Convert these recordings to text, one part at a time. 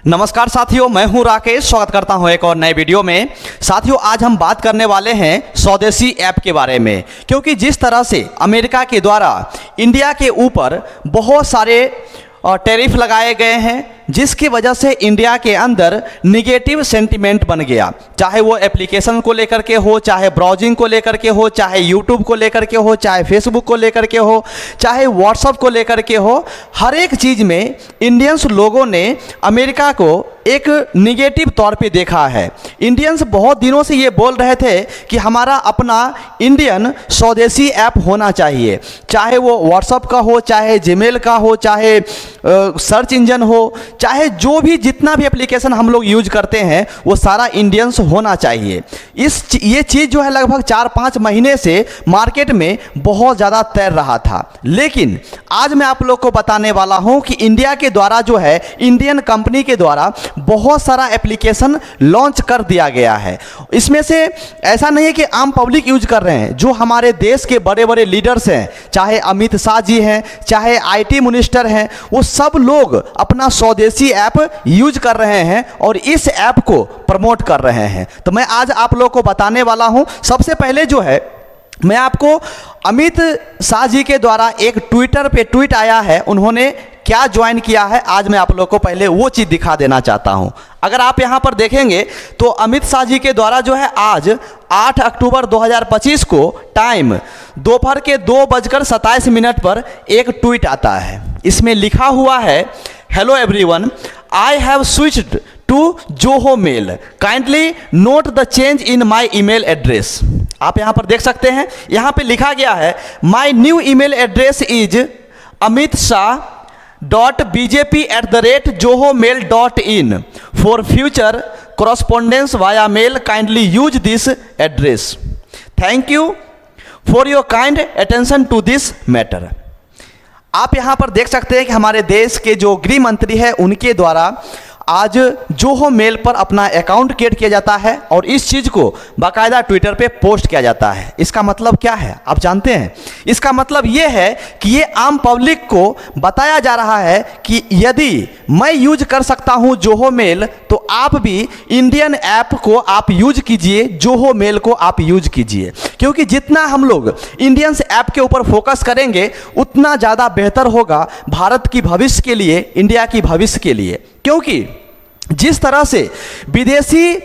नमस्कार साथियों, मैं हूं राकेश। स्वागत करता हूं एक और नए वीडियो में। साथियों, आज हम बात करने वाले हैं स्वदेशी ऐप के बारे में, क्योंकि जिस तरह से अमेरिका के द्वारा इंडिया के ऊपर बहुत सारे टैरिफ लगाए गए हैं, जिसकी वजह से इंडिया के अंदर निगेटिव सेंटीमेंट बन गया। चाहे वो एप्लीकेशन को लेकर के हो, चाहे ब्राउजिंग को लेकर के हो, चाहे यूट्यूब को लेकर के हो, चाहे फेसबुक को लेकर के हो, चाहे व्हाट्सएप को लेकर के हो, हर एक चीज़ में इंडियंस लोगों ने अमेरिका को एक निगेटिव तौर पे देखा है। इंडियंस बहुत दिनों से ये बोल रहे थे कि हमारा अपना इंडियन स्वदेशी ऐप होना चाहिए, चाहे वो व्हाट्सएप का हो, चाहे जीमेल का हो, चाहे सर्च इंजन हो, चाहे जो भी जितना भी एप्लीकेशन हम लोग यूज करते हैं वो सारा इंडियंस होना चाहिए। ये चीज़ जो है लगभग 4-5 महीने से मार्केट में बहुत ज़्यादा तैर रहा था, लेकिन आज मैं आप लोग को बताने वाला हूं कि इंडिया के द्वारा जो है, इंडियन कंपनी के द्वारा बहुत सारा एप्लीकेशन लॉन्च कर दिया गया है। इसमें से ऐसा नहीं है कि आम पब्लिक यूज कर रहे हैं, जो हमारे देश के बड़े बड़े लीडर्स हैं, चाहे अमित शाह जी हैं, चाहे आईटी मिनिस्टर हैं, वो सब लोग अपना स्वदेशी ऐप यूज कर रहे हैं और इस ऐप को प्रमोट कर रहे हैं। तो मैं आज आप लोग को बताने वाला हूं। सबसे पहले जो है, मैं आपको अमित शाह जी के द्वारा एक ट्विटर पे ट्वीट आया है, उन्होंने क्या ज्वाइन किया है, आज मैं आप लोग को पहले वो चीज़ दिखा देना चाहता हूं। अगर आप यहां पर देखेंगे तो अमित शाह जी के द्वारा जो है आज 8 अक्टूबर 2025 को टाइम दोपहर के 2:27 पर एक ट्वीट आता है। इसमें लिखा हुआ है, hello everyone, I have switched to Zoho mail, kindly note the change in my email address. आप यहां पर देख सकते हैं, यहां पे लिखा गया है, my new email address is amitshah.bjp@johomail.in for future correspondence via mail. Kindly use this address. Thank you for your kind attention to this matter. आप यहाँ पर देख सकते हैं कि हमारे देश के जो गृह मंत्री है, उनके द्वारा आज जोहो मेल पर अपना अकाउंट क्रिएट किया जाता है और इस चीज़ को बाकायदा ट्विटर पे पोस्ट किया जाता है। इसका मतलब क्या है आप जानते हैं? इसका मतलब ये है कि ये आम पब्लिक को बताया जा रहा है कि यदि मैं यूज कर सकता हूँ जोहो मेल, तो आप भी इंडियन ऐप को आप यूज कीजिए, जोहो मेल को आप यूज कीजिए, क्योंकि जितना हम लोग इंडियंस ऐप के ऊपर फोकस करेंगे उतना ज़्यादा बेहतर होगा भारत की भविष्य के लिए, इंडिया की भविष्य के लिए। क्योंकि जिस तरह से विदेशी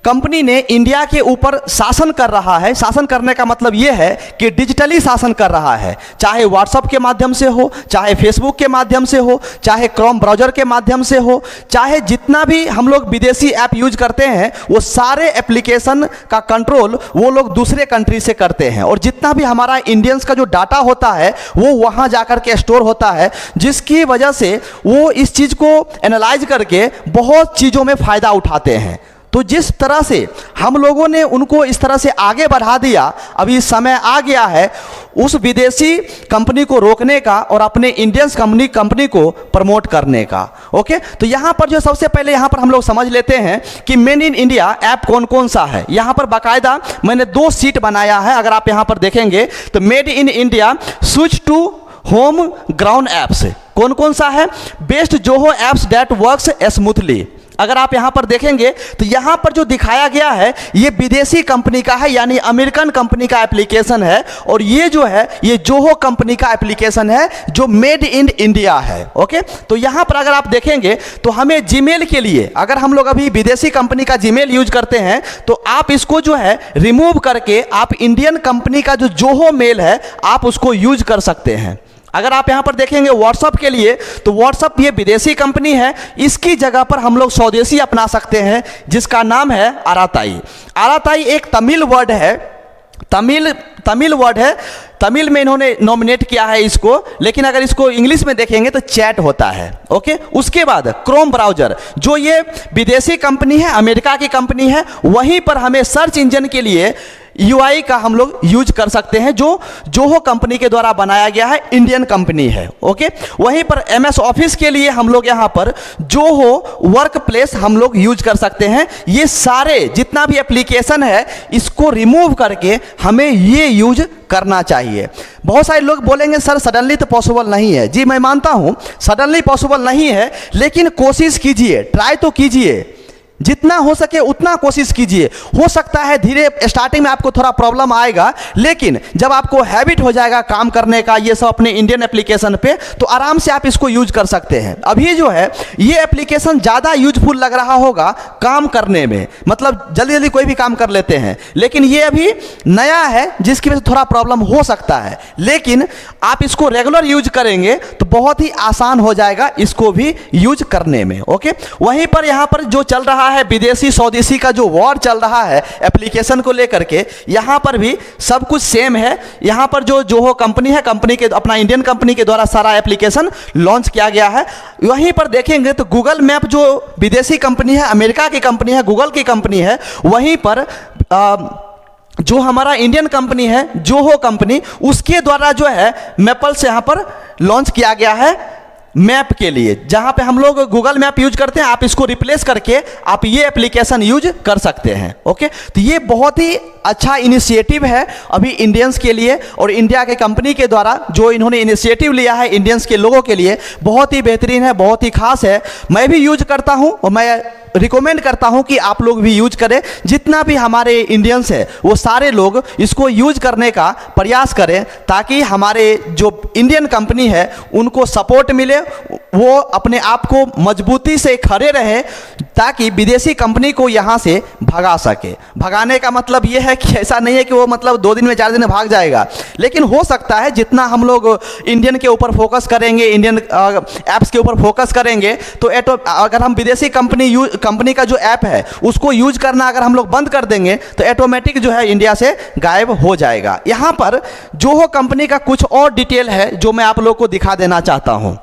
कंपनी ने इंडिया के ऊपर शासन कर रहा है, शासन करने का मतलब ये है कि डिजिटली शासन कर रहा है, चाहे व्हाट्सएप के माध्यम से हो, चाहे फेसबुक के माध्यम से हो, चाहे क्रोम ब्राउज़र के माध्यम से हो, चाहे जितना भी हम लोग विदेशी ऐप यूज करते हैं, वो सारे एप्लीकेशन का कंट्रोल वो लोग दूसरे कंट्री से करते हैं और जितना भी हमारा इंडियंस का जो डाटा होता है वो वहाँ जाकर के स्टोर होता है, जिसकी वजह से वो इस चीज़ को एनालाइज करके बहुत चीज़ों में फ़ायदा उठाते हैं। तो जिस तरह से हम लोगों ने उनको इस तरह से आगे बढ़ा दिया, अभी समय आ गया है उस विदेशी कंपनी को रोकने का और अपने इंडियंस कंपनी को प्रमोट करने का। ओके, तो यहाँ पर जो सबसे पहले यहाँ पर हम लोग समझ लेते हैं कि मेड इन इंडिया ऐप कौन कौन सा है। यहाँ पर बाकायदा मैंने 2 शीट बनाया है। अगर आप यहाँ पर देखेंगे तो made in India switch to home ground apps कौन कौन सा है, best Zoho apps that works smoothly. अगर आप यहाँ पर देखेंगे तो यहाँ पर जो दिखाया गया है ये विदेशी कंपनी का है, यानी अमेरिकन कंपनी का एप्लीकेशन है, और ये जो है ये जोहो कंपनी का एप्लीकेशन है जो मेड इन इंडिया है। ओके, तो यहाँ पर अगर आप देखेंगे तो हमें जीमेल के लिए, अगर हम लोग अभी विदेशी कंपनी का जीमेल यूज करते हैं तो आप इसको जो है रिमूव करके आप इंडियन कंपनी का जो जोहो मेल है आप उसको यूज कर सकते हैं। अगर आप यहाँ पर देखेंगे व्हाट्सएप के लिए, तो व्हाट्सएप ये विदेशी कंपनी है, इसकी जगह पर हम लोग स्वदेशी अपना सकते हैं, जिसका नाम है आराताई। आराताई एक तमिल वर्ड है, तमिल वर्ड है, तमिल में इन्होंने नॉमिनेट किया है इसको, लेकिन अगर इसको इंग्लिश में देखेंगे तो चैट होता है। ओके, उसके बाद क्रोम ब्राउज़र, जो ये विदेशी कंपनी है, अमेरिका की कंपनी है, वहीं पर हमें सर्च इंजन के लिए UI का हम लोग यूज कर सकते हैं, जो जोहो कंपनी के द्वारा बनाया गया है, इंडियन कंपनी है। ओके, वहीं पर MS ऑफिस के लिए हम लोग यहाँ पर जोहो वर्क प्लेस हम लोग यूज कर सकते हैं। ये सारे जितना भी एप्लीकेशन है इसको रिमूव करके हमें ये यूज करना चाहिए। बहुत सारे लोग बोलेंगे सर सडनली तो पॉसिबल नहीं है। जी मैं मानता हूं सडनली पॉसिबल नहीं है, लेकिन कोशिश कीजिए, ट्राई तो कीजिए, जितना हो सके उतना कोशिश कीजिए। हो सकता है धीरे स्टार्टिंग में आपको थोड़ा प्रॉब्लम आएगा, लेकिन जब आपको हैबिट हो जाएगा काम करने का ये सब अपने इंडियन एप्लीकेशन पे, तो आराम से आप इसको यूज कर सकते हैं। अभी जो है ये एप्लीकेशन ज़्यादा यूजफुल लग रहा होगा काम करने में, मतलब जल्दी जल्दी कोई भी काम कर लेते हैं, लेकिन ये अभी नया है जिसकी वजह से थोड़ा प्रॉब्लम हो सकता है। लेकिन आप इसको रेगुलर यूज करेंगे तो बहुत ही आसान हो जाएगा इसको भी यूज करने में। ओके, वहीं पर यहाँ पर जो चल रहा है विदेशी स्वदेशी का जो वॉर चल रहा है एप्लीकेशन को लेकर के, यहां पर भी सब कुछ सेम है। यहां पर जो जोहो कंपनी है, कंपनी के अपना इंडियन कंपनी के द्वारा सारा एप्लीकेशन लॉन्च किया गया है। वहीं पर देखेंगे तो गूगल मैप जो विदेशी कंपनी है, अमेरिका की कंपनी है, गूगल की कंपनी है, वहीं पर जो हमारा इंडियन कंपनी है जोहो कंपनी, उसके द्वारा जो है मैपल्स यहाँ पर लॉन्च किया गया है मैप के लिए। जहां पे हम लोग गूगल मैप यूज करते हैं, आप इसको रिप्लेस करके आप ये एप्लीकेशन यूज कर सकते हैं। ओके, तो ये बहुत ही अच्छा इनिशिएटिव है अभी इंडियंस के लिए, और इंडिया के कंपनी के द्वारा जो इन्होंने इनिशिएटिव लिया है इंडियंस के लोगों के लिए बहुत ही बेहतरीन है, बहुत ही खास है। मैं भी यूज करता हूं और मैं रिकमेंड करता हूं कि आप लोग भी यूज करें। जितना भी हमारे इंडियंस है वो सारे लोग इसको यूज करने का प्रयास करें, ताकि हमारे जो इंडियन कंपनी है उनको सपोर्ट मिले, वो अपने आप को मजबूती से खड़े रहे, ताकि विदेशी कंपनी को यहाँ से भगा सके। भगाने का मतलब ये है कि ऐसा नहीं है कि वो मतलब 2 दिन में 4 दिन में भाग जाएगा, लेकिन हो सकता है जितना हम लोग इंडियन के ऊपर फोकस करेंगे, इंडियन ऐप्स के ऊपर फोकस करेंगे, तो अगर हम विदेशी कंपनी का जो ऐप है उसको यूज करना अगर हम लोग बंद कर देंगे तो ऑटोमेटिक जो है इंडिया से गायब हो जाएगा। यहाँ पर जोहो कंपनी का कुछ और डिटेल है जो मैं आप लोग को दिखा देना चाहता हूँ।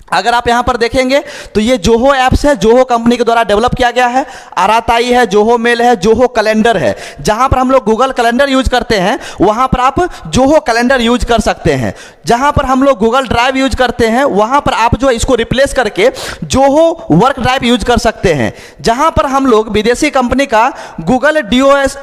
अगर आप यहाँ पर देखेंगे तो ये जोहो ऐप्स है, जोहो कंपनी के द्वारा डेवलप किया गया है। आराताई है, जोहो मेल है, जोहो कैलेंडर है। जहाँ पर हम लोग गूगल कैलेंडर यूज करते हैं वहाँ पर आप जोहो कैलेंडर यूज कर सकते हैं। जहाँ पर हम लोग गूगल ड्राइव यूज करते हैं वहाँ पर आप जो है इसको रिप्लेस करके जोहो वर्क ड्राइव यूज कर सकते हैं। जहाँ पर हम लोग विदेशी कंपनी का गूगल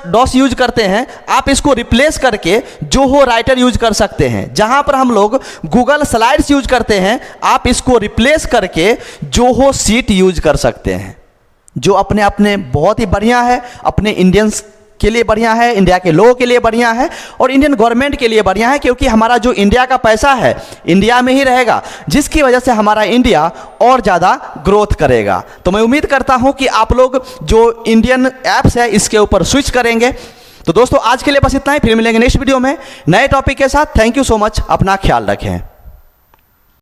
डॉस यूज करते हैं, आप इसको रिप्लेस करके जोहो राइटर यूज कर सकते हैं। जहाँ पर हम लोग गूगल स्लाइड्स यूज करते हैं, आप इसको रिप्लेस करके जोहो सीट यूज कर सकते हैं, जो अपने अपने बहुत ही बढ़िया है, अपने इंडियंस के लिए बढ़िया है, इंडिया के लोगों के लिए बढ़िया है, और इंडियन गवर्नमेंट के लिए बढ़िया है, क्योंकि हमारा जो इंडिया का पैसा है इंडिया में ही रहेगा, जिसकी वजह से हमारा इंडिया और ज़्यादा ग्रोथ करेगा। तो मैं उम्मीद करता हूं कि आप लोग जो इंडियन ऐप्स है इसके ऊपर स्विच करेंगे। तो दोस्तों आज के लिए बस इतना ही, फिर मिलेंगे नेक्स्ट वीडियो में नए टॉपिक के साथ। थैंक यू सो मच, अपना ख्याल रखें।